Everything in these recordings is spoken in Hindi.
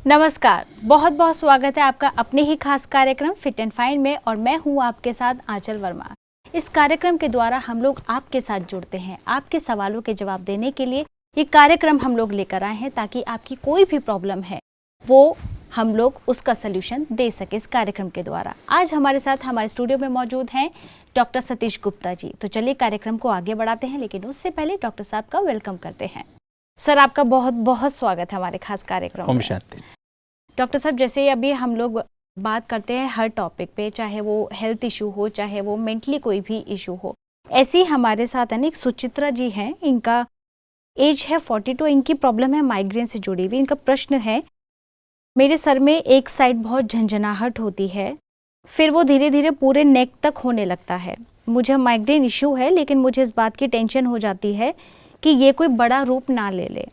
नमस्कार, बहुत बहुत स्वागत है आपका अपने ही खास कार्यक्रम फिट एंड फाइन में और मैं हूं आपके साथ आंचल वर्मा। इस कार्यक्रम के द्वारा हम लोग आपके साथ जुड़ते हैं, आपके सवालों के जवाब देने के लिए ये कार्यक्रम हम लोग लेकर आए हैं ताकि आपकी कोई भी प्रॉब्लम है वो हम लोग उसका सल्यूशन दे सके इस कार्यक्रम के द्वारा। आज हमारे साथ हमारे स्टूडियो में मौजूद हैं डॉक्टर सतीश गुप्ता जी। तो चलिए कार्यक्रम को आगे बढ़ाते हैं, लेकिन उससे पहले डॉक्टर साहब का वेलकम करते हैं। सर, आपका बहुत बहुत स्वागत है हमारे खास कार्यक्रम में। डॉक्टर साहब, जैसे अभी हम लोग बात करते हैं हर टॉपिक पे, चाहे वो हेल्थ इशू हो, चाहे वो मेंटली कोई भी इशू हो। ऐसे ही हमारे साथ है ना एक सुचित्रा जी हैं, इनका एज है 42, इनकी प्रॉब्लम है माइग्रेन से जुड़ी हुई। इनका प्रश्न है, मेरे सर में एक साइड बहुत झंझनाहट होती है, फिर वो धीरे धीरे पूरे नेक तक होने लगता है। मुझे माइग्रेन इशू है, लेकिन मुझे इस बात की टेंशन हो जाती है कि ये कोई बड़ा रूप ना ले ले।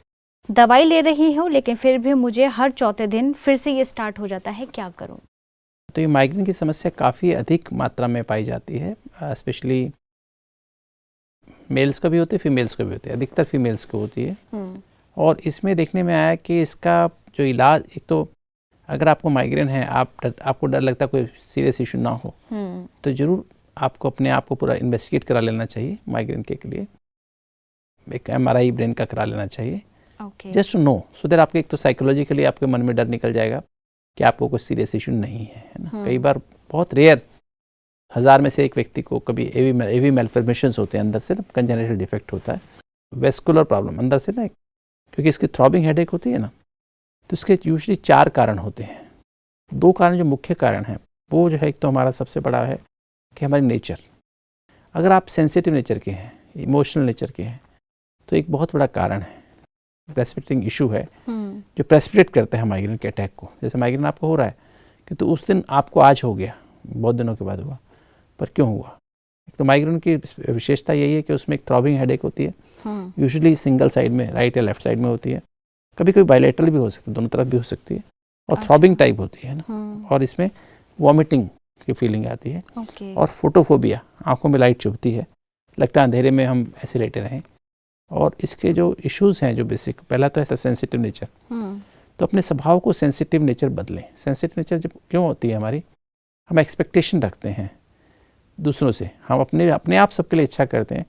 दवाई ले रही हूँ, लेकिन फिर भी मुझे हर चौथे दिन फिर से ये स्टार्ट हो जाता है, क्या करूँ? तो ये माइग्रेन की समस्या काफ़ी अधिक मात्रा में पाई जाती है, स्पेशली मेल्स का भी होती है, फीमेल्स का भी होती है, अधिकतर फीमेल्स को होती है। और इसमें देखने में आया कि इसका जो इलाज, एक तो अगर आपको माइग्रेन है, आपको डर लगता है कोई सीरियस इशू ना हो, तो ज़रूर आपको अपने आप को पूरा इन्वेस्टिगेट करा लेना चाहिए माइग्रेन के लिए। एक MRI ब्रेन का करा लेना चाहिए, just to know, so that आपके एक तो साइकोलॉजिकली आपके मन में डर निकल जाएगा कि आपको कोई सीरियस इशू नहीं है ना। कई बार बहुत रेयर, 1000 में से एक व्यक्ति को कभी एवी मैल्फॉर्मेशंस होते हैं, अंदर से ना कंजेनिटल डिफेक्ट होता है, वेस्कुलर प्रॉब्लम अंदर से ना, क्योंकि इसकी थ्रॉबिंग हेडेक होती है ना, तो इसके यूजुअली 4 कारण होते हैं। 2 कारण जो मुख्य कारण हैं वो जो है, एक तो हमारा सबसे बड़ा है कि हमारी नेचर, अगर आप सेंसिटिव नेचर के हैं, इमोशनल नेचर के हैं, तो एक बहुत बड़ा कारण है प्रेसिपिटेटिंग इशू है जो प्रेसिपिटेट करते हैं माइग्रेन के अटैक को। जैसे माइग्रेन आपको हो रहा है कि तो उस दिन आपको आज हो गया, बहुत दिनों के बाद हुआ, पर क्यों हुआ? तो माइग्रेन की विशेषता यही है कि उसमें एक थ्रॉबिंग हेडेक होती है, यूजुअली सिंगल साइड में, राइट या लेफ्ट साइड में होती है, कभी कभी बायलैटरल भी हो सकती है, दोनों तरफ भी हो सकती है, और थ्रॉबिंग टाइप होती है ना। और इसमें वॉमिटिंग की फीलिंग आती है, और फोटोफोबिया, आंखों में लाइट चुभती है, लगता है अंधेरे में हम ऐसे लेटे रहें। और इसके जो इश्यूज हैं, जो बेसिक, पहला तो ऐसा सेंसिटिव नेचर, तो अपने स्वभाव को सेंसिटिव नेचर बदलें। सेंसिटिव नेचर जब क्यों होती है हमारी, हम एक्सपेक्टेशन रखते हैं दूसरों से, हम अपने आप सबके लिए इच्छा करते हैं,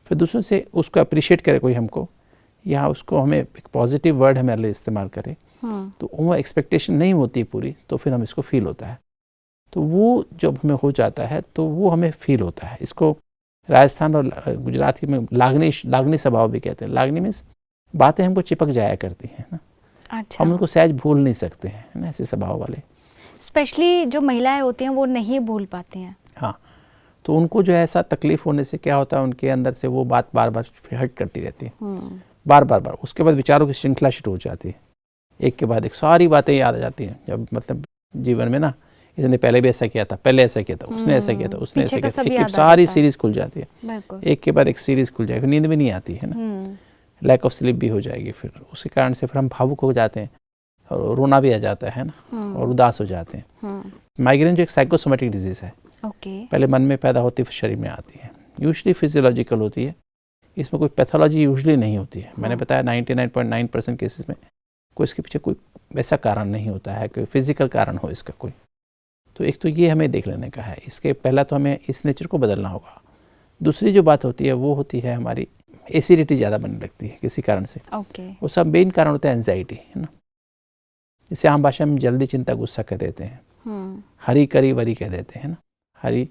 फिर दूसरों से उसको अप्रिशिएट करे कोई हमको, या उसको हमें एक पॉजिटिव वर्ड हमारे लिए इस्तेमाल करे, तो वो एक्सपेक्टेशन नहीं होती पूरी, तो फिर हम इसको फील होता है। तो वो जब हमें हो जाता है तो वो हमें फील होता है। इसको राजस्थान और गुजरात में लागनी स्वभाव भी कहते हैं। लागनी मीन्स बातें हमको चिपक जाया करती हैं ना, अच्छा। हम उनको सहज भूल नहीं सकते हैं ना, ऐसे स्वभाव वाले। स्पेशली जो महिलाएं होती हैं वो नहीं भूल पाती हैं। हाँ, तो उनको जो है ऐसा तकलीफ होने से क्या होता है, उनके अंदर से वो बात बार बार हट करती रहती है, बार। उसके बाद विचारों की श्रृंखला शुरू हो जाती है, एक के बाद एक सारी बातें याद आ जाती हैं। जब मतलब जीवन में ना, इसने पहले भी ऐसा किया था, पहले ऐसा किया था, उसने ऐसा किया था, उसने ऐसा किया था, एक सारी सीरीज खुल जाती है, एक के बाद एक सीरीज खुल जाएगी, नींद भी नहीं आती है ना, लैक ऑफ स्लीप भी हो जाएगी, फिर उसके कारण से फिर हम भावुक हो जाते हैं, और रोना भी आ जाता है ना, और उदास हो जाते हैं। माइग्रेन जो एक साइकोसोमेटिक डिजीज है, पहले मन में पैदा होती है, फिर शरीर में आती है, यूजुअली फिजियोलॉजिकल होती है, इसमें कोई पैथोलॉजी यूजुअली नहीं होती है। मैंने बताया 99.9% केसेस में कोई इसके पीछे कोई वैसा कारण नहीं होता है, कोई फिजिकल कारण हो इसका कोई। तो एक तो ये हमें देख लेने का है, इसके पहला तो हमें इस नेचर को बदलना होगा। दूसरी जो बात होती है वो होती है हमारी एसिडिटी ज़्यादा बनने लगती है किसी कारण से, वो सब मेन कारण होता है एंजाइटी, है ना, जिसे आम भाषा में जल्दी चिंता गुस्सा कह देते हैं, हरी करी वरी कह देते हैं ना, हरी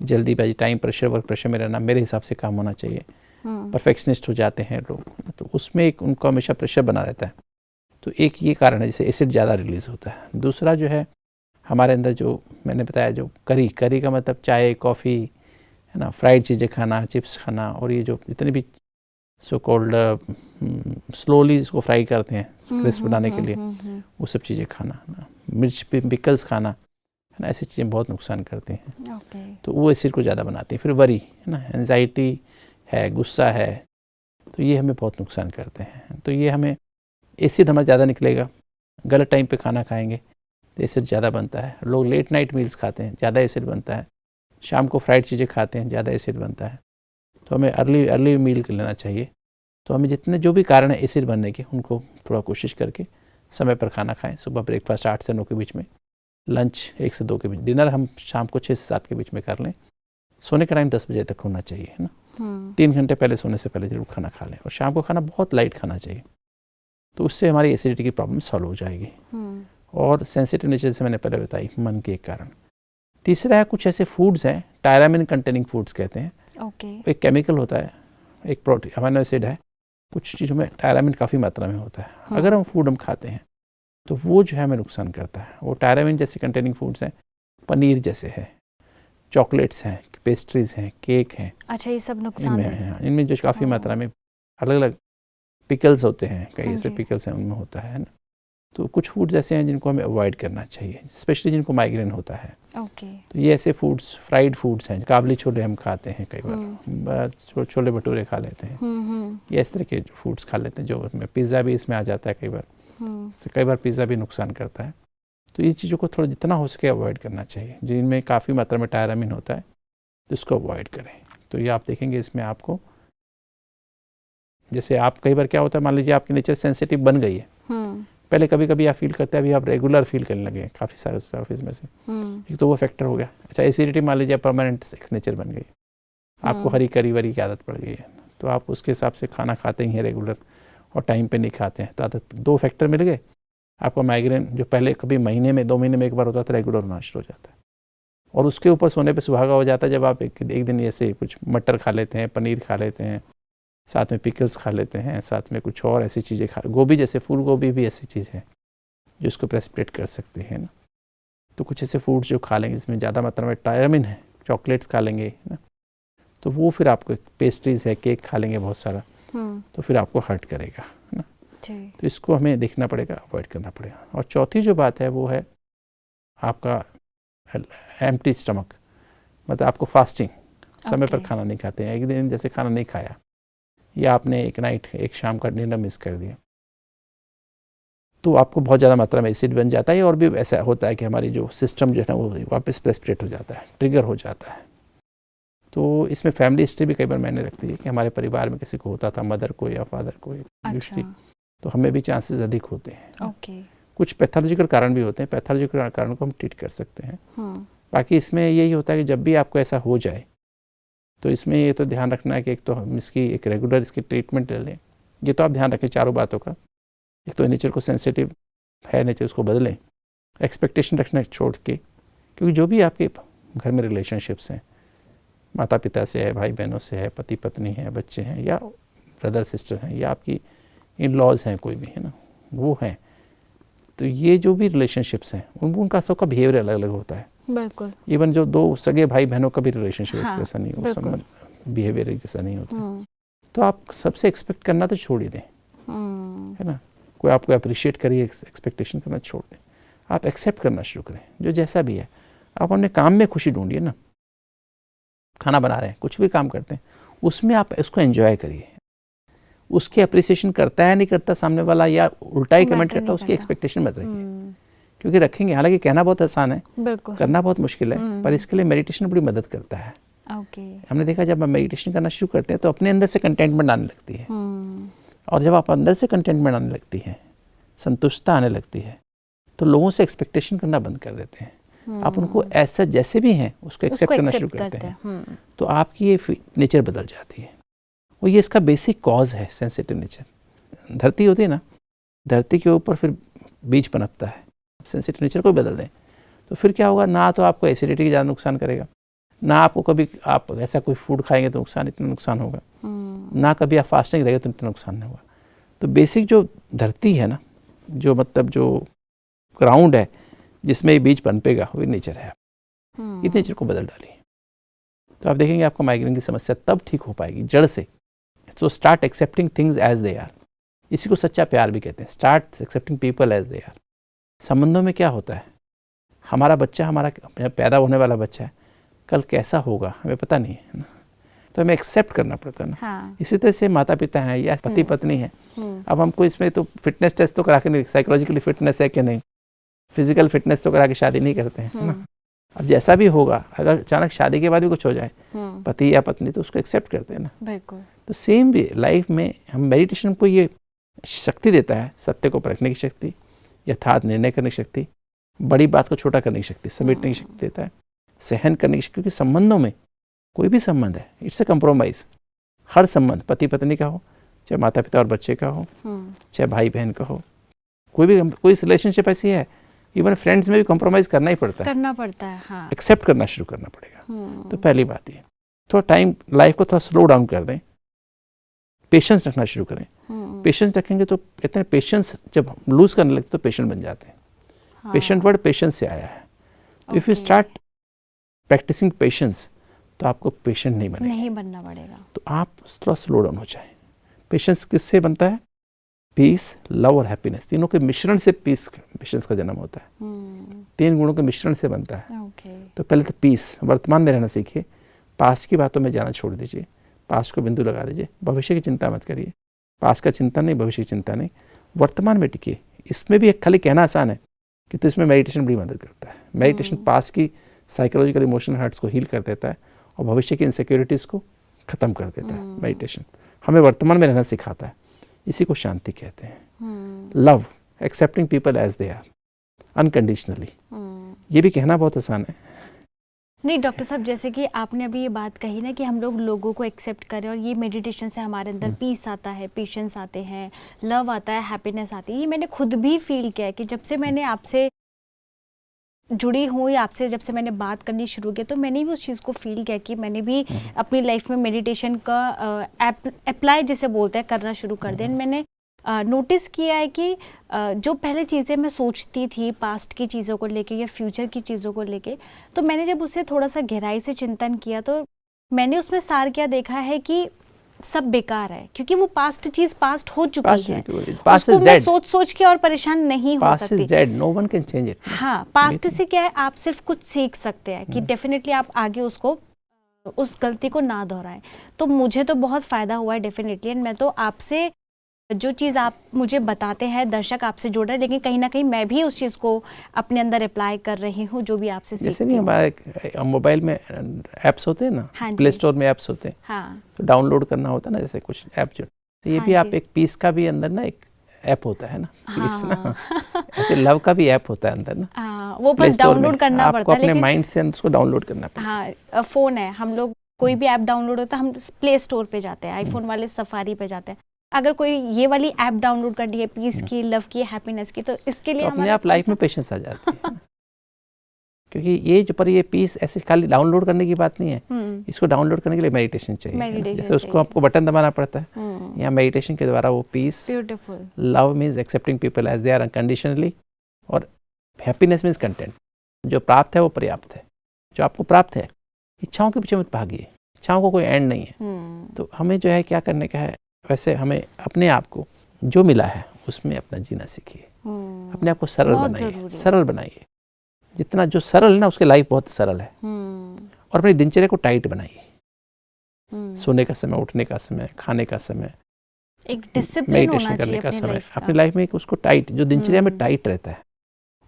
जल्दीबाजी, टाइम प्रेशर, वर्क प्रेशर में रहना, मेरे हिसाब से काम होना चाहिए, परफेक्शनिस्ट हो जाते हैं लोग, तो उसमें एक उनको हमेशा प्रेशर बना रहता है। तो एक ये कारण है, जैसे एसिड ज़्यादा रिलीज़ होता है। दूसरा जो है हमारे अंदर जो मैंने बताया, जो करी का मतलब चाय, कॉफ़ी, है ना, फ्राइड चीज़ें खाना, चिप्स खाना, और ये जो जितने भी सो कॉल्ड स्लोली इसको फ्राई करते हैं क्रिस्प बनाने के लिए, वो सब चीज़ें खाना ना, मिर्च पिकल्स खाना, है ना, ऐसी चीज़ें बहुत नुकसान करते हैं। तो वो एसिड को ज़्यादा बनाती है। फिर वरी, है ना, एंजाइटी है, गुस्सा है, तो ये हमें बहुत नुकसान करते हैं। तो ये हमें एसिड हमारा ज़्यादा निकलेगा। गलत टाइम पे खाना खाएंगे तो एसिड ज़्यादा बनता है। लोग लेट नाइट मील्स खाते हैं, ज़्यादा एसिड बनता है। शाम को फ्राइड चीज़ें खाते हैं, ज़्यादा एसिड बनता है। तो हमें अर्ली मील कर लेना चाहिए। तो हमें जितने जो भी कारण है एसिड बनने के, उनको थोड़ा कोशिश करके समय पर खाना खाएं। सुबह ब्रेकफास्ट 8 से 9 के बीच में, लंच 1 से 2 के बीच, डिनर हम शाम को 6 से 7 के बीच में कर लें। सोने का टाइम 10 बजे तक होना चाहिए, है ना। 3 घंटे पहले सोने से पहले जरूर खाना खा लें, और शाम को खाना बहुत लाइट खाना चाहिए। तो उससे हमारी एसिडिटी की प्रॉब्लम सॉल्व हो जाएगी। और सेंसिटिव नेचर से मैंने पहले बताई, मन के एक कारण। तीसरा है कुछ ऐसे फूड्स हैं, टायरामिन कंटेनिंग फूड्स कहते हैं। एक केमिकल होता है, एक प्रोटीन अमीनो एसिड है, कुछ चीज़ों में टायरामिन काफ़ी मात्रा में होता है। अगर हम खाते हैं तो वो जो है हमें नुकसान करता है। वो टायरामिन जैसे कंटेनिंग फूड्स हैं, पनीर जैसे है, चॉकलेट्स हैं, पेस्ट्रीज हैं, केक हैं। अच्छा, ये सब नुकसान है। इनमें जो काफ़ी मात्रा में अलग अलग पिकल्स होते हैं, कई ऐसे पिकल्स हैं उनमें होता है ना। तो कुछ फूड्स ऐसे हैं जिनको हमें अवॉइड करना चाहिए, स्पेशली जिनको माइग्रेन होता है। तो ये ऐसे फूड्स, फ्राइड फूड्स हैं, काबली छोले हम खाते हैं कई बार, छोले भटूरे खा लेते हैं, ये इस तरह के फूड्स खा लेते हैं। जो पिज़्ज़ा भी इसमें आ जाता है कई बार पिज़्ज़ा भी नुकसान करता है। तो ये चीज़ों को थोड़ा जितना हो सके अवॉइड करना चाहिए, जिनमें काफ़ी मात्रा में टायरामिन होता है, तो इसको अवॉइड करें। तो ये आप देखेंगे इसमें आपको, जैसे आप कई बार क्या होता है, मान लीजिए आपकी नेचर सेंसिटिव बन गई है, पहले कभी कभी आप फील करते हैं, अभी आप रेगुलर फील करने लगे हैं काफ़ी सारे सर्विस में से, एक तो वो फैक्टर हो गया। अच्छा, एसिडिटी मान लीजिए परमानेंट नेचर बन गई, आपको हरी करी वरी की आदत पड़ गई है, तो आप उसके हिसाब से खाना खाते ही हैं रेगुलर, और टाइम पे नहीं खाते हैं, तो आदत, 2 फैक्टर मिल गए। आपका माइग्रेन जो पहले कभी महीने में 2 महीने में एक बार होता था, रेगुलर होना शुरू हो जाता है। और उसके ऊपर सोने पे सुहागा हो जाता है जब आप एक दिन ऐसे कुछ मटर खा लेते हैं, पनीर खा लेते हैं, साथ में पिकल्स खा लेते हैं, साथ में कुछ और ऐसी चीज़ें खा, गोभी जैसे फूल गोभी भी ऐसी चीज़ है जो इसको प्रेसिपिटेट कर सकते हैं ना। तो कुछ ऐसे फूड्स जो खा लेंगे जिसमें ज़्यादा मात्रा में टायरामिन है, चॉकलेट्स खा लेंगे ना, तो वो फिर आपको, पेस्ट्रीज है, केक खा लेंगे बहुत सारा, तो फिर आपको हर्ट करेगा, है ना। तो इसको हमें देखना पड़ेगा, अवॉइड करना पड़ेगा। और चौथी जो बात है वो है आपका एम्प्टी स्टमक, मतलब आपको फास्टिंग, समय पर खाना नहीं खाते हैं, एक दिन जैसे खाना नहीं खाया, या आपने एक शाम का डिनर मिस कर दिया, तो आपको बहुत ज़्यादा मात्रा में एसिड बन जाता है। और भी ऐसा होता है कि हमारी जो सिस्टम जो है ना वो वापस प्रेसिपिटेट हो जाता है, ट्रिगर हो जाता है। तो इसमें फैमिली हिस्ट्री भी कई बार मैंने रखती है कि हमारे परिवार में किसी को होता था, मदर को या फादर को, हिस्ट्री, तो हमें भी चांसेस अधिक होते हैं। कुछ पैथोलॉजिकल कारण भी होते हैं, पैथोलॉजिकल कारण को हम ट्रीट कर सकते हैं। बाकी इसमें यही होता है कि जब भी आपको ऐसा हो जाए तो इसमें ये तो ध्यान रखना है कि एक तो हम इसकी एक रेगुलर इसकी ट्रीटमेंट ले लें। ये तो आप ध्यान रखें चारों बातों का, एक तो नेचर को सेंसिटिव है नेचर, उसको बदलें, एक्सपेक्टेशन रखना छोड़ के, क्योंकि जो भी आपके घर में रिलेशनशिप्स हैं, माता पिता से है, भाई बहनों से है, पति पत्नी है, बच्चे हैं, या ब्रदर सिस्टर हैं, या आपकी इन लॉज हैं, कोई भी है ना, वो हैं, तो ये जो भी रिलेशनशिप्स हैं उनका सबका बिहेवियर अलग अलग होता है। बिल्कुल। इवन जो 2 सगे भाई बहनों का भी रिलेशनशिप जैसा नहीं हो, संबंध बिहेवियर जैसा नहीं होता। तो आप सबसे एक्सपेक्ट करना तो छोड़ ही दें, है ना। कोई आपको अप्रिशिएट करिए, एक्सपेक्टेशन करना छोड़ दें, आप एक्सेप्ट करना शुरू करें जो जैसा भी है। आप अपने काम में खुशी ढूंढिए ना, खाना बना रहे हैं, कुछ भी काम करते हैं, उसमें आप उसको एंजॉय करिए। उसकी अप्रिसिएशन करता है नहीं करता सामने वाला, या उल्टा ही कमेंट करता है, उसकी एक्सपेक्टेशन मत रखिए, क्योंकि रखेंगे, हालांकि कहना बहुत आसान है, करना बहुत मुश्किल है, पर इसके लिए मेडिटेशन बड़ी मदद करता है। हमने देखा जब हम मेडिटेशन करना शुरू करते हैं तो अपने अंदर से कंटेंटमेंट आने लगती है, और जब आप अंदर से कंटेंटमेंट आने लगती है, संतुष्टता आने लगती है, तो लोगों से एक्सपेक्टेशन करना बंद कर देते हैं। आप उनको ऐसा जैसे भी हैं उसको एक्सेप्ट करना शुरू करते हैं, तो आपकी ये नेचर बदल जाती है। और ये इसका बेसिक कॉज है, सेंसिटिव नेचर। धरती होती है ना, धरती के ऊपर फिर बीज पनपता है। सेंसिटिव नेचर को बदल दें तो फिर क्या होगा, ना तो आपको एसिडिटी की ज़्यादा नुकसान करेगा, ना आपको कभी आप ऐसा कोई फूड खाएंगे तो इतना नुकसान होगा, ना कभी आप फास्टिंग रहेंगे तो इतना नुकसान नहीं होगा। तो बेसिक जो धरती है ना, जो मतलब जो ग्राउंड है जिसमें ये बीज पनपेगा वो नेचर है। इस नेचर को बदल डालिए तो आप देखेंगे आपको माइग्रेन की समस्या तब ठीक हो पाएगी जड़ से। तो start accepting things as they are, इसी को सच्चा प्यार भी कहते हैं। Start accepting people as they are. संबंधों में क्या होता है, हमारा बच्चा, हमारा पैदा होने वाला बच्चा है, कल कैसा होगा हमें पता नहीं है ना, तो हमें एक्सेप्ट करना पड़ता है ना। हाँ। इसी तरह से माता पिता हैं या पति पत्नी है, अब हमको इसमें तो फिटनेस टेस्ट तो करा के नहीं, साइकोलॉजिकली फिटनेस है कि नहीं, फिजिकल फिटनेस तो करा के शादी नहीं करते हैं ना। अब जैसा भी होगा, अगर अचानक शादी के बाद भी कुछ हो जाए पति या पत्नी, तो उसको एक्सेप्ट करते हैं ना। बिल्कुल। तो सेम भी लाइफ में हम मेडिटेशन को ये शक्ति देता है, सत्य को परखने की शक्ति, यथार्थ निर्णय करने की शक्ति, बड़ी बात को छोटा करने की शक्ति, समेटने की शक्ति देता है, सहन करने की शक्ति। क्योंकि संबंधों में कोई भी संबंध है, इट्स अ कंप्रोमाइज। हर संबंध, पति पत्नी का हो, चाहे माता पिता और बच्चे का हो, चाहे भाई बहन का हो, कोई रिलेशनशिप ऐसी है, इवन फ्रेंड्स में भी कॉम्प्रोमाइज करना ही पड़ता है, करना पड़ता है। हाँ। एक्सेप्ट करना शुरू करना पड़ेगा। तो पहली बात ये, थोड़ा टाइम, लाइफ को थोड़ा स्लो डाउन कर दें, पेशेंस रखना शुरू करें। पेशेंस रखेंगे तो कहते हैं, पेशेंस जब लूज करने लगते तो पेशेंट बन जाते हैं। पेशेंट वर्ड पेशेंस से आया है। तो if you start practising patience, तो आपको पेशेंट नहीं बनना पड़ेगा। तो आप थोड़ा स्लो डाउन हो जाए। पेशेंस किससे बनता है? पीस, लव और हैप्पीनेस, तीनों के मिश्रण से पेशेंस का जन्म होता है। 3 गुणों के मिश्रण से बनता है। तो पहले तो पीस, वर्तमान में रहना सीखिए, पास्ट की बातों में जाना छोड़ दीजिए, पास्ट को बिंदु लगा दीजिए, भविष्य की चिंता मत करिए। पास्ट का चिंता नहीं, भविष्य की चिंता नहीं, वर्तमान में टिकिए। इसमें भी एक खाली कहना आसान है कि तो इसमें मेडिटेशन बड़ी मदद करता है। मेडिटेशन पास्ट की साइकोलॉजिकल इमोशनल हर्ट्स को हील कर देता है और भविष्य की इनसिक्योरिटीज़ को ख़त्म कर देता है। मेडिटेशन हमें वर्तमान में रहना सिखाता है, इसी को शांति कहते हैं। Love, accepting people as they are unconditionally, ये भी कहना बहुत आसान है। नहीं डॉक्टर साहब, जैसे कि आपने अभी ये बात कही ना कि हम लोग लोगों को एक्सेप्ट करें, और ये मेडिटेशन से हमारे अंदर पीस आता है, पेशेंस आते हैं, लव आता है, हैप्पीनेस आती है। ये मैंने खुद भी फील किया है कि जब से मैंने आपसे जुड़ी हूँ या आपसे जब से मैंने बात करनी शुरू की, तो मैंने भी उस चीज़ को फील किया कि मैंने भी अपनी लाइफ में मेडिटेशन का अप्लाई जिसे बोलते हैं करना शुरू कर दिया। मैंने नोटिस किया है कि जो पहले चीज़ें मैं सोचती थी पास्ट की चीज़ों को लेके या फ्यूचर की चीज़ों को लेके, तो मैंने जब उसे थोड़ा सा गहराई से चिंतन किया तो मैंने उसमें सार क्या देखा है कि सब बेकार है, क्योंकि वो पास्ट चीज पास्ट हो चुकी है। उसको मैं सोच के और परेशान नहीं हो सकती। No one can change it. हाँ, पास्ट से क्या है, आप सिर्फ कुछ सीख सकते हैं कि डेफिनेटली आप आगे उसको, उस गलती को ना दोहराएं। तो मुझे तो बहुत फायदा हुआ है डेफिनेटली। एंड मैं तो आपसे जो चीज़ आप मुझे बताते हैं, दर्शक आपसे जुड़ रहे हैं, लेकिन कहीं ना कहीं मैं भी उस चीज़ को अपने अंदर अप्लाई कर रही हूँ जो भी आपसे सीखती हूँ। जैसे नहीं हमारे मोबाइल में ऐप्स होते हैं ना, हाँ प्ले स्टोर में ऐप्स होते हैं, हाँ, तो डाउनलोड करना होता है ना, जैसे कुछ ऐप जो, तो ये हाँ भी आप एक पीस का भी अंदर ना एक ऐप होता है ना, पीस ना, ऐसे लव का भी ऐप होता है अंदर ना। वो बस डाउनलोड करना पड़ता है, अपने माइंड से उसको डाउनलोड करना पड़ता है। हाँ, फ़ोन है, हम लोग कोई भी ऐप डाउनलोड होता है, हम प्ले स्टोर पे जाते हैं, आईफोन वाले सफारी पे जाते हैं। अगर कोई ये वाली ऐप डाउनलोड करनी है पीस की, लव की, हैप्पीनेस की, तो इसके लिए अपने आप लाइफ में पेशेंस आ जाती है। क्योंकि ये जो पर ये पीस ऐसे खाली डाउनलोड करने की बात नहीं है, इसको डाउनलोड करने के लिए मेडिटेशन चाहिए। जैसे उसको आपको बटन दबाना पड़ता है, यहाँ मेडिटेशन के द्वारा वो peace, love means accepting people as they are unconditionally, और हैप्पीनेस मीन्स कंटेंट। जो प्राप्त है वो पर्याप्त है, जो आपको प्राप्त है। इच्छाओं के पीछे मत भागिए, इच्छाओं को कोई एंड नहीं है। तो हमें जो है क्या करने का है, वैसे हमें अपने आप को जो मिला है उसमें अपना जीना सीखिए, अपने आप को सरल बनाइए, सरल बनाइए। जितना जो सरल है ना, उसकी लाइफ बहुत सरल है। और अपनी दिनचर्या को टाइट बनाइए, सोने का समय, उठने का समय, खाने का समय, एक डिसिप्लिन होना चाहिए करने का समय, अपनी लाइफ में उसको टाइट, जो दिनचर्या में टाइट रहता है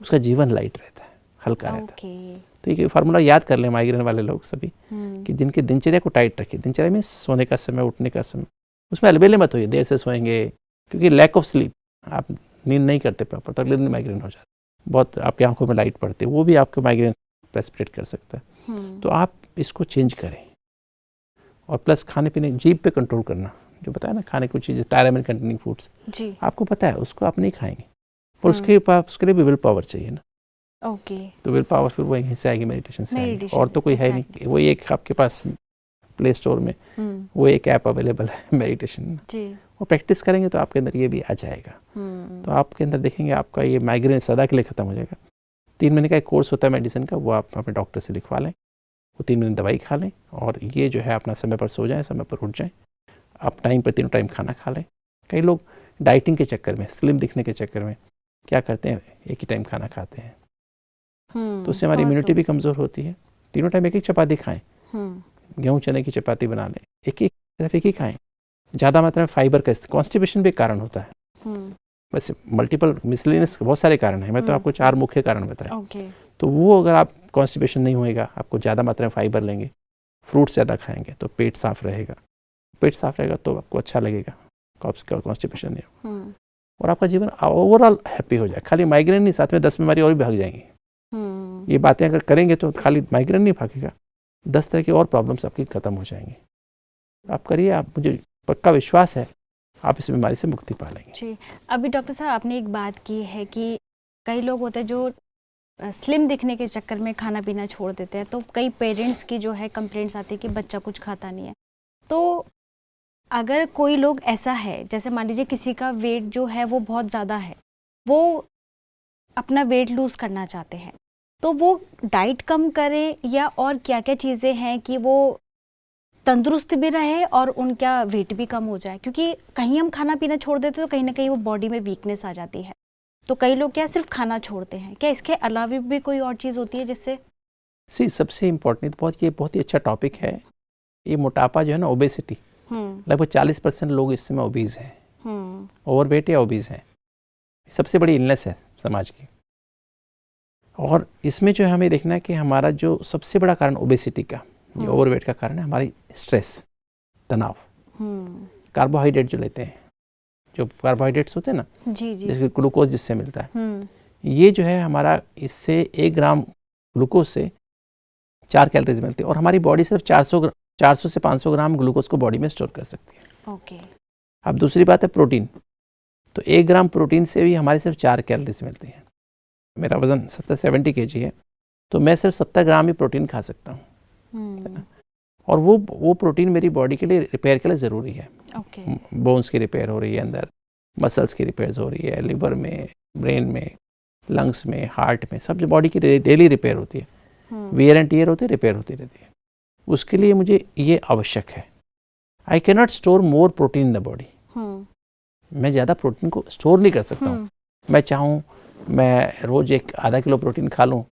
उसका जीवन लाइट रहता है, हल्का रहता है। तो ये फार्मूला याद कर लें माइग्रेन वाले लोग सभी, कि जिनकी दिनचर्या को टाइट रखिए। दिनचर्या में सोने का समय, उठने का समय, उसमें अलबेले मत होइए, देर से सोएंगे, क्योंकि लैक ऑफ स्लीप, आप नींद नहीं करते प्रॉपर, तो अगले दिन माइग्रेन हो जाता है। बहुत आपकी आंखों में लाइट पड़ती है, वो भी आपको माइग्रेन प्रेसिपिटेट कर सकता है। तो आप इसको चेंज करें। और प्लस खाने पीने, जीभ पे कंट्रोल करना, जो बताया ना, खाने की चीज़ें टायरामिन कंटेनिंग फूड्स, आपको पता है उसको आप नहीं खाएंगे, पर उसके लिए भी विल पावर चाहिए ना। तो विल पावर फिर वो यहीं से आएगी, मेडिटेशन से आएगी, और तो कोई है नहीं। वही एक आपके पास प्ले स्टोर में वो एक ऐप अवेलेबल है मेडिटेशन, और प्रैक्टिस करेंगे तो आपके अंदर ये भी आ जाएगा। तो आपके अंदर देखेंगे आपका ये माइग्रेन सदा के लिए ख़त्म हो जाएगा। 3 महीने का एक कोर्स होता है मेडिसिन का, वो आप अपने डॉक्टर से लिखवा लें, वो 3 महीने दवाई खा लें और ये जो है अपना समय पर सो जाएं, समय पर उठ जाएं, आप टाइम पर तीनों टाइम खाना खा लें। कई लोग डाइटिंग के चक्कर में, स्लिम दिखने के चक्कर में क्या करते हैं, एक ही टाइम खाना खाते हैं, तो उससे हमारी इम्यूनिटी भी कमज़ोर होती है। तीनों टाइम एक एक चपाती खाएं, गेहूँ चने की चपाती बना लें, एक ही खाएं। ज़्यादा मात्रा में फाइबर का कॉन्स्टिपेशन भी कारण होता है। बस मल्टीपल मिसलेनियस बहुत सारे कारण हैं, मैं तो आपको 4 मुख्य कारण बताए। तो वो अगर आप कॉन्स्टिपेशन नहीं होएगा, आपको ज़्यादा मात्रा में फाइबर लेंगे, फ्रूट्स ज़्यादा खाएंगे तो पेट साफ रहेगा। पेट साफ रहेगा तो आपको अच्छा लगेगा, कॉन्स्टिपेशन नहीं हो, और आपका जीवन ओवरऑल हैप्पी हो जाए। खाली माइग्रेन नहीं, साथ में 10 बीमारी और भी भाग जाएंगी। ये बातें अगर करेंगे तो खाली माइग्रेन नहीं भागेगा, 10 तरह की और प्रॉब्लम्स आपकी ख़त्म हो जाएंगी। आप करिए, आप मुझे पक्का विश्वास है आप इस बीमारी से मुक्ति पा लेंगे। जी, अभी डॉक्टर साहब आपने एक बात की है कि कई लोग होते हैं जो स्लिम दिखने के चक्कर में खाना पीना छोड़ देते हैं, तो कई पेरेंट्स की जो है कंप्लेंट्स आती है कि बच्चा कुछ खाता नहीं है। तो अगर कोई लोग ऐसा है, जैसे मान लीजिए किसी का वेट जो है वो बहुत ज़्यादा है, वो अपना वेट लूज़ करना चाहते हैं, तो वो डाइट कम करे या और क्या क्या चीज़ें हैं कि वो तंदुरुस्त भी रहे और उनका वेट भी कम हो जाए? क्योंकि कहीं हम खाना पीना छोड़ देते तो कहीं ना कहीं वो बॉडी में वीकनेस आ जाती है। तो कई लोग क्या सिर्फ खाना छोड़ते हैं, क्या इसके अलावा भी कोई और चीज़ होती है जिससे? सबसे इम्पोर्टेंट ये बहुत ही अच्छा टॉपिक है। ये मोटापा जो है ना, ओबेसिटी, लगभग 40% लोग इस समय ओबीज हैं, ओवरवेट या ओबीज हैं। सबसे बड़ी इलनेस है समाज की। और इसमें जो है हमें देखना है कि हमारा जो सबसे बड़ा कारण ओबेसिटी का, ये ओवरवेट का कारण है हमारी स्ट्रेस, तनाव। कार्बोहाइड्रेट जो लेते हैं, जो कार्बोहाइड्रेट्स होते हैं ना, जी जी, जैसे ग्लूकोज जिससे मिलता है, ये जो है हमारा, इससे 1 ग्राम ग्लूकोज से 4 कैलोरीज मिलती है, और हमारी बॉडी सिर्फ 400 से 500 ग्राम ग्लूकोज को बॉडी में स्टोर कर सकती है। ओके। अब दूसरी बात है प्रोटीन। तो 1 ग्राम प्रोटीन से भी हमारे सिर्फ 4 कैलोरीज मिलती हैं। मेरा वज़न 70 kg है, तो मैं सिर्फ 70 ग्राम ही प्रोटीन खा सकता हूँ, और वो प्रोटीन मेरी बॉडी के लिए, रिपेयर के लिए ज़रूरी है। बोन्स की रिपेयर हो रही है, अंदर मसल्स की रिपेयर हो रही है, लिवर में, ब्रेन में, लंग्स में, हार्ट में, सब बॉडी की डेली रिपेयर होती है। वियर एंड टीयर होती है, रिपेयर होती रहती है। उसके लिए मुझे ये आवश्यक है। I can not store more protein in the body. मैं ज़्यादा प्रोटीन को स्टोर नहीं कर सकता हूँ। मैं चाहूँ मैं रोज़ एक आधा किलो प्रोटीन खा लूँ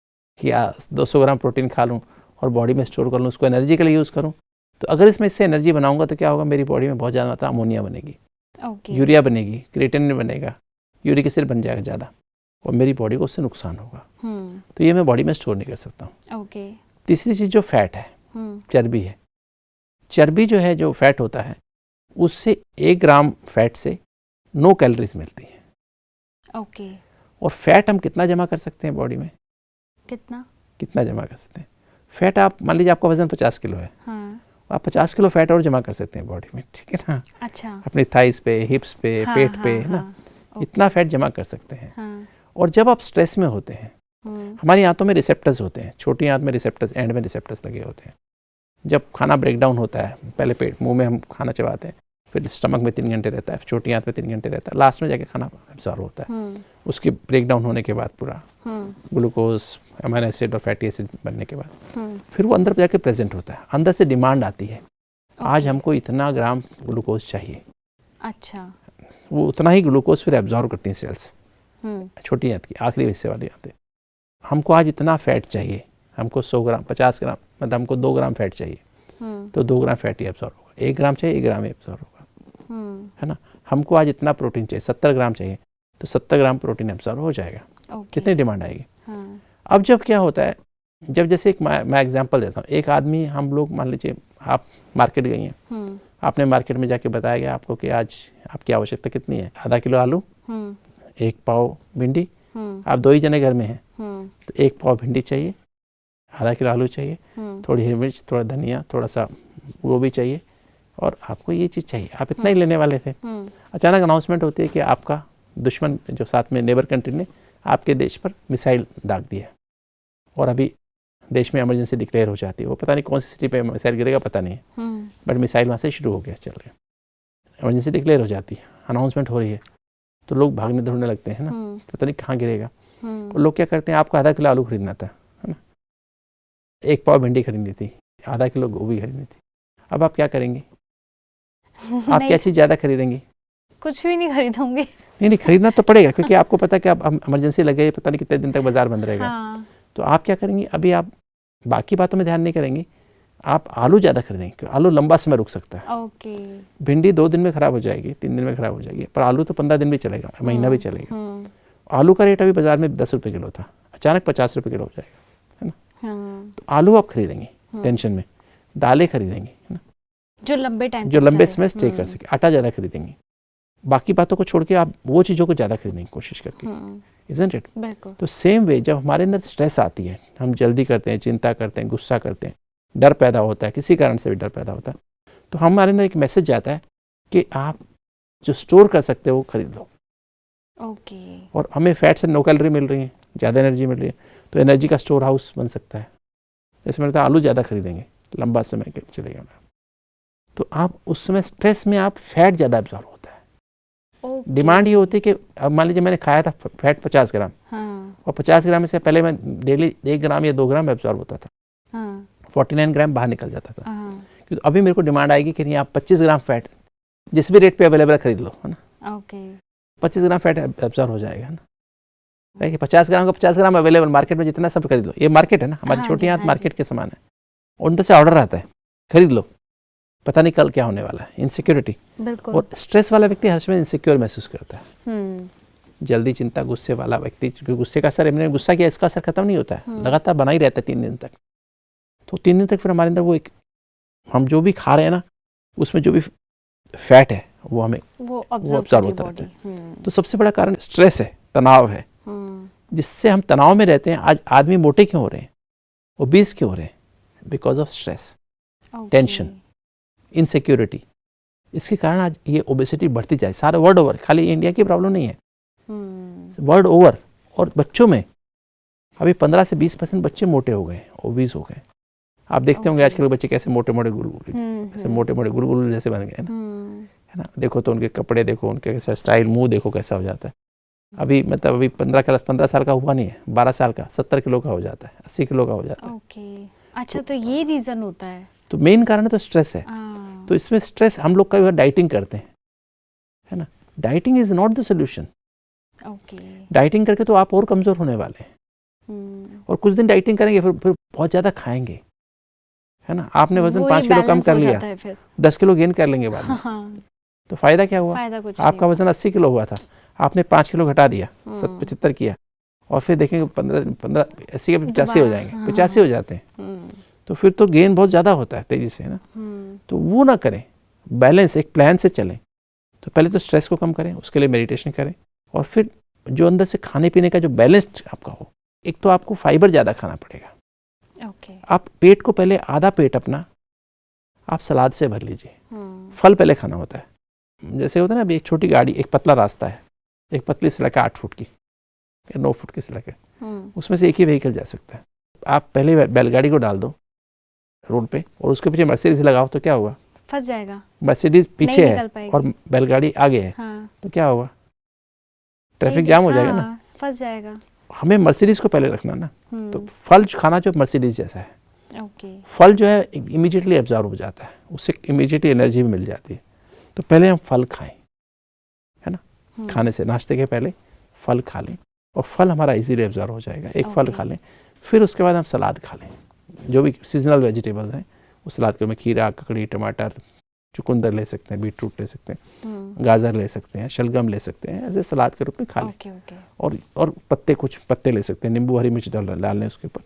या 200 ग्राम प्रोटीन खा लूँ और बॉडी में स्टोर कर लूँ, उसको एनर्जी के लिए यूज़ करूँ। तो अगर इसमें इससे एनर्जी बनाऊंगा तो क्या होगा, मेरी बॉडी में बहुत ज़्यादा मात्रा अमोनिया बनेगी, यूरिया बनेगी, क्रिएटिनिन बनेगा, यूरिक एसिड बन जाएगा ज़्यादा, और मेरी बॉडी को उससे नुकसान होगा। तो ये मैं बॉडी में स्टोर नहीं कर सकता हूँ। तीसरी चीज़ जो फैट है, चर्बी है। चर्बी जो है, जो फैट होता है, उससे 1 ग्राम फैट से 9 कैलोरीज मिलती है। और फैट हम कितना जमा कर सकते हैं बॉडी में? कितना जमा कर सकते हैं? फैट, आप मान लीजिए आपका वजन 50 किलो है, आप 50 किलो फैट और जमा कर सकते हैं बॉडी में, ठीक है ना? अच्छा। अपनी थाइस पे, हिप्स पे, पेट पे, है ना, इतना फैट जमा कर सकते हैं। और जब आप स्ट्रेस में होते हैं, हमारी आंतों में रिसेप्टर्स होते हैं, छोटी आंत में रिसेप्टर्स, एंड में रिसेप्टर्स लगे होते हैं। जब खाना ब्रेक डाउन होता है, पहले पेट, मुंह में हम खाना चबाते हैं, फिर स्टमक में 3 घंटे रहता है, फिर छोटी आंत में 3 घंटे रहता है, लास्ट में जाके खाना एब्जॉर्ब होता है। उसके ब्रेक डाउन होने के बाद पूरा ग्लूकोज, अमीनो एसिड और फैटी एसिड बनने के बाद फिर वो अंदर जाके प्रेजेंट होता है। अंदर से डिमांड आती है, आज हमको इतना ग्राम ग्लूकोज चाहिए। अच्छा। वो उतना ही ग्लूकोज फिर एब्जॉर्ब करती हैं सेल्स, छोटी आंत की आखिरी हिस्से वाली आंतें। हमको आज इतना फैट चाहिए, हमको 100 ग्राम, 50 ग्राम, मतलब हमको 2 ग्राम फैट चाहिए, तो 2 ग्राम फैट ही एब्जॉर्ब होगा। 1 ग्राम चाहिए, 1 ग्राम ही एब्जॉर्ब होगा, है ना। हमको आज इतना प्रोटीन चाहिए, 70 ग्राम चाहिए, तो 70 ग्राम प्रोटीन एब्जॉर्ब हो जाएगा। कितनी डिमांड आएगी। अब जब क्या होता है, जब जैसे एक मैं एग्जांपल देता हूँ, एक आदमी, हम लोग मान लीजिए आप मार्केट गई हैं, आपने मार्केट में जाके बताया गया आपको कि आज आपकी आवश्यकता कितनी है, आधा किलो आलू, 1 पाव भिंडी, आप 2 ही जने घर में हैं, तो 1 पाव भिंडी चाहिए, आधा किलो आलू चाहिए, थोड़ी हरी मिर्च, थोड़ा धनिया, थोड़ा सा गोभी चाहिए, और आपको ये चीज़ चाहिए। आप इतना ही लेने वाले थे, अचानक अनाउंसमेंट होती है कि आपका दुश्मन जो साथ में नेबर कंट्री ने आपके देश पर मिसाइल दाग दिया, और अभी देश में इमरजेंसी डिक्लेयर हो जाती है। वो पता नहीं कौन सी सिटी पे मिसाइल गिरेगा, पता नहीं है, बट मिसाइल वहाँ से शुरू हो गया, चल रहा है। इमरजेंसी डिक्लेयर हो जाती है, अनाउंसमेंट हो रही है, तो लोग भागने दौड़ने लगते हैं ना, पता नहीं कहाँ गिरेगा। तो लोग क्या करते हैं, आपको आधा किलो आलू खरीदना था, है ना, 1 पाव भिंडी खरीदनी थी, आधा किलो गोभी खरीदनी थी, अब आप क्या करेंगे? आप क्या चीज़ ज़्यादा खरीदेंगी? कुछ भी नहीं खरीदूंगी। नहीं, खरीदना तो पड़ेगा, क्योंकि आपको पता है कि अब इमरजेंसी लग गई, पता नहीं कितने दिन तक बाजार बंद रहेगा। हाँ। तो आप क्या करेंगी, अभी आप बाकी बातों में ध्यान नहीं करेंगे, आप आलू ज़्यादा खरीदेंगे, क्योंकि आलू लंबा समय रुक सकता है। ओके। भिंडी 2 दिन में ख़राब हो जाएगी, 3 दिन में ख़राब हो जाएगी, पर आलू तो 15 दिन भी चलेगा, महीना भी चलेगा। आलू का रेट अभी बाजार में 10 रुपये किलो था, अचानक 50 रुपये किलो हो जाएगा, है ना। तो आलू आप खरीदेंगे टेंशन में, दालें खरीदेंगे, है ना, जो लंबे टाइम जो लंबे समय स्टे कर सके, आटा ज़्यादा खरीदेंगे, बाकी बातों को छोड़ के आप वो चीज़ों को ज़्यादा खरीदने की कोशिश करके, इज़न्ट इट। बिल्कुल। तो सेम वे जब हमारे अंदर स्ट्रेस आती है, हम जल्दी करते हैं, चिंता करते हैं, गुस्सा करते हैं, डर पैदा होता है, किसी कारण से भी डर पैदा होता है, तो हमारे अंदर एक मैसेज जाता है कि आप जो स्टोर कर सकते हो वो खरीद लो। ओके। और हमें फैट से नो कैलोरी मिल रही है, ज़्यादा एनर्जी मिल रही है, तो एनर्जी का स्टोर हाउस बन सकता है। जैसे मैंने कहा आलू ज़्यादा खरीदेंगे, लंबा समय के चलेगा, तो आप उस समय स्ट्रेस में आप फैट ज़्यादा एब्जॉर्ब होता है। डिमांड ये होती है कि अब मान लीजिए मैंने खाया था फैट 50 ग्राम, और 50 ग्राम में से पहले मैं डेली 1 ग्राम या 2 ग्राम एब्जॉर्ब होता था, 49 ग्राम बाहर निकल जाता था। क्योंकि अभी मेरे को डिमांड आएगी कि नहीं, आप 25 ग्राम फैट जिस भी रेट पे अवेलेबल खरीद लो, है ना। ओके। 25 ग्राम फैट एब्जॉर्ब हो जाएगा, है ना। कि 50 ग्राम का 50 ग्राम अवेलेबल मार्केट में, जितना सब खरीद लो, ये मार्केट है ना, हमारी छोटी हाथ मार्केट के समान है। उनसे से ऑर्डर आता है, खरीद लो, पता नहीं कल क्या होने वाला है, इनसिक्योरिटी। और स्ट्रेस वाला व्यक्ति हर समय इनसिक्योर महसूस करता है। जल्दी चिंता, गुस्से वाला व्यक्ति, क्योंकि गुस्से का असर, हमने गुस्सा किया, इसका असर खत्म नहीं होता है, लगातार बना ही रहता है 3 दिन तक। तो 3 दिन तक फिर हमारे अंदर वो एक, हम जो भी खा रहे हैं ना, उसमें जो भी फैट है वो हमें वो ऑब्जर्व होता रहता है। तो सबसे बड़ा कारण स्ट्रेस है, तनाव है, जिससे हम तनाव में रहते हैं। आज आदमी मोटे क्यों हो रहे हैं, ओबीस क्यों हो रहे हैं? Because of stress, tension, insecurity. इसके कारण आज ये ओबेसिटी बढ़ती जाए सारे वर्ल्ड ओवर, खाली इंडिया की प्रॉब्लम नहीं है, वर्ल्ड ओवर। और बच्चों में अभी 15 से 20% बच्चे मोटे हो गए, ओबीस हो गए। आप देखते होंगे आजकल बच्चे कैसे मोटे मोटे गुलगुल जैसे बन गए, है ना। देखो तो उनके कपड़े देखो, उनके कैसा स्टाइल, मुंह देखो कैसा हो जाता है। अभी मतलब अभी 15 साल का हुआ नहीं है, 12 साल का 70 किलो का हो जाता है, 80 किलो का हो जाता है। ओके। अच्छा, तो ये रीजन होता है। तो मेन कारण तो स्ट्रेस है। तो इसमें स्ट्रेस, हम लोग कई बार डाइटिंग करते हैं, है ना। Dieting is not the solution. Dieting करके तो आप और कमजोर होने वाले हैं, और कुछ दिन डाइटिंग करेंगे, फिर बहुत ज्यादा खाएंगे, है ना। आपने वजन 5 किलो कम कर लिया, 10 किलो गेन कर लेंगे बाद में। तो फायदा क्या हुआ? आपका वजन 80 किलो हुआ था, आपने 5 किलो घटा दिया, 75 किया, और फिर देखेंगे 15 80 के 85 हो जाएंगे, 85 हो जाते हैं। तो फिर तो गेन बहुत ज़्यादा होता है तेज़ी से, है ना। तो वो ना करें, बैलेंस, एक प्लान से चलें। तो पहले तो स्ट्रेस को कम करें, उसके लिए मेडिटेशन करें, और फिर जो अंदर से खाने पीने का जो बैलेंस्ड आपका हो। एक तो आपको फाइबर ज़्यादा खाना पड़ेगा। आप पेट को पहले आधा पेट अपना आप सलाद से भर लीजिए। फल पहले खाना होता है। जैसे होता है ना, अभी एक छोटी गाड़ी, एक पतला रास्ता है, एक पतली सड़क है 8 फुट की या 9 फुट की सड़क है, उसमें से एक ही व्हीकल जा सकता है। आप पहले बैलगाड़ी को डाल दो रोड पे, और उसके पीछे मर्सिडीज लगाओ, तो क्या होगा? फंस जाएगा। मर्सिडीज पीछे है और बैलगाड़ी आगे है, तो क्या होगा? ट्रैफिक जाम हो जाएगा ना, फंस जाएगा। हमें मर्सिडीज को पहले रखना ना। तो फल खाना जो मर्सिडीज जैसा है, फल जो है इमीडिएटली एब्जॉर्ब हो जाता है, उससे इमीडिएटली एनर्जी भी मिल जाती है। तो पहले हम फल खाएं, है ना। खाने से, नाश्ते के पहले फल खा लें, और फल हमारा इजीली एब्जॉर्ब हो जाएगा। एक फल खा लें, फिर उसके बाद हम सलाद खा लें, जो भी सीजनल वेजिटेबल्स हैं उस सलाद के में खीरा, ककड़ी, टमाटर, चुकंदर ले सकते हैं, बीटरूट ले सकते हैं, गाजर ले सकते हैं, शलगम ले सकते हैं, ऐसे सलाद के रूप में खा लें। और पत्ते, कुछ पत्ते ले सकते हैं, नींबू, हरी मिर्च डाल लें उसके ऊपर,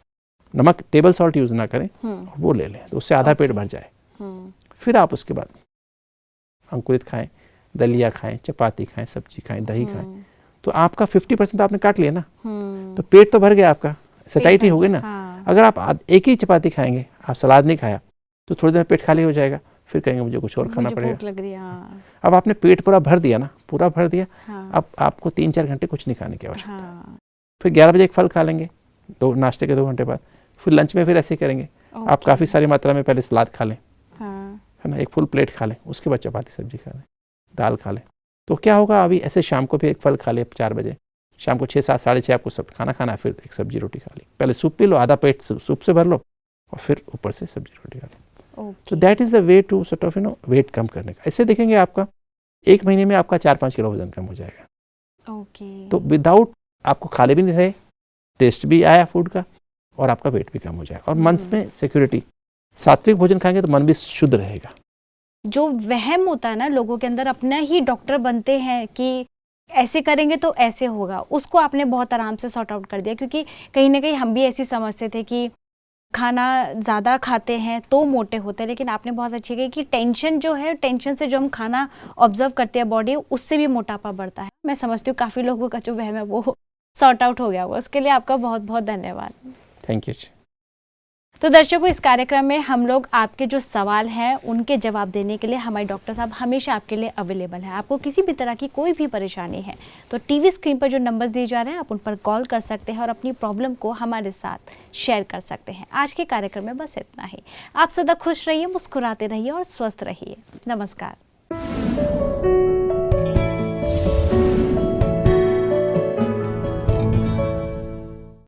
नमक, टेबल सॉल्ट यूज़ ना करें, और वो ले लें, तो उससे आधा पेट भर जाए। फिर आप उसके बाद अंकुरित खाएं, दलिया खाएं, चपाती खाएं, सब्जी खाएं, दही खाएं। तो आपका 50% आपने काट लिया ना, तो पेट तो भर गया आपका, सैटिस्फाइड हो गई ना। अगर आप एक ही चपाती खाएंगे, आप सलाद नहीं खाया, तो थोड़ी देर में पेट खाली हो जाएगा, फिर कहेंगे मुझे कुछ और खाना पड़ेगा। अब आपने पेट पूरा भर दिया ना, पूरा भर दिया। अब आपको 3-4 घंटे कुछ नहीं खाने की आवश्यकता है। फिर 11 बजे एक फल खा लेंगे, नाश्ते के 2 घंटे बाद। फिर लंच में फिर ऐसे करेंगे, आप काफ़ी सारी मात्रा में पहले सलाद खा लें, है ना, एक फुल प्लेट खा लें, उसके बाद चपाती सब्जी खा लें। दाल खा लें। तो क्या होगा, अभी ऐसे शाम को फिर एक फल खा ले 4 बजे, शाम को 6, 7, साढ़े 6 आपको सब खाना खाना है, फिर एक सब्जी रोटी खा ली। पहले सूप पी लो, आधा पेट सूप से भर लो और फिर ऊपर से सब्जी रोटी खा लो। तो that is the way to sort of weight कम करने का। इससे देखेंगे आपका 1 महीने में आपका 4-5 किलो वजन कम हो जाएगा। तो विदाउट आपको खाले भी नहीं रहे, टेस्ट भी आया फूड का और आपका वेट भी कम हो जाएगा और मन में सिक्योरिटी। सात्विक भोजन खाएंगे तो मन भी शुद्ध रहेगा। जो वहम होता है ना लोगों के अंदर, अपना ही डॉक्टर बनते हैं कि ऐसे करेंगे तो ऐसे होगा, उसको आपने बहुत आराम से सॉर्ट आउट कर दिया। क्योंकि कहीं ना कहीं हम भी ऐसी समझते थे कि खाना ज़्यादा खाते हैं तो मोटे होते हैं, लेकिन आपने बहुत अच्छी कही कि टेंशन जो है, टेंशन से जो हम खाना ऑब्जर्व करते हैं बॉडी, उससे भी मोटापा बढ़ता है। मैं समझती हूँ काफ़ी लोगों का जो वहम है वो सॉर्ट आउट हो गया होगा। उसके लिए आपका बहुत बहुत धन्यवाद। Thank you. तो दर्शकों, इस कार्यक्रम में हम लोग आपके जो सवाल हैं उनके जवाब देने के लिए हमारे डॉक्टर साहब हमेशा आपके लिए अवेलेबल है। आपको किसी भी तरह की कोई भी परेशानी है तो टीवी स्क्रीन पर जो नंबर्स दिए जा रहे हैं आप उन पर कॉल कर सकते हैं और अपनी प्रॉब्लम को हमारे साथ शेयर कर सकते हैं। आज के कार्यक्रम में बस इतना ही। आप सदा खुश रहिए, मुस्कुराते रहिए और स्वस्थ रहिए। नमस्कार।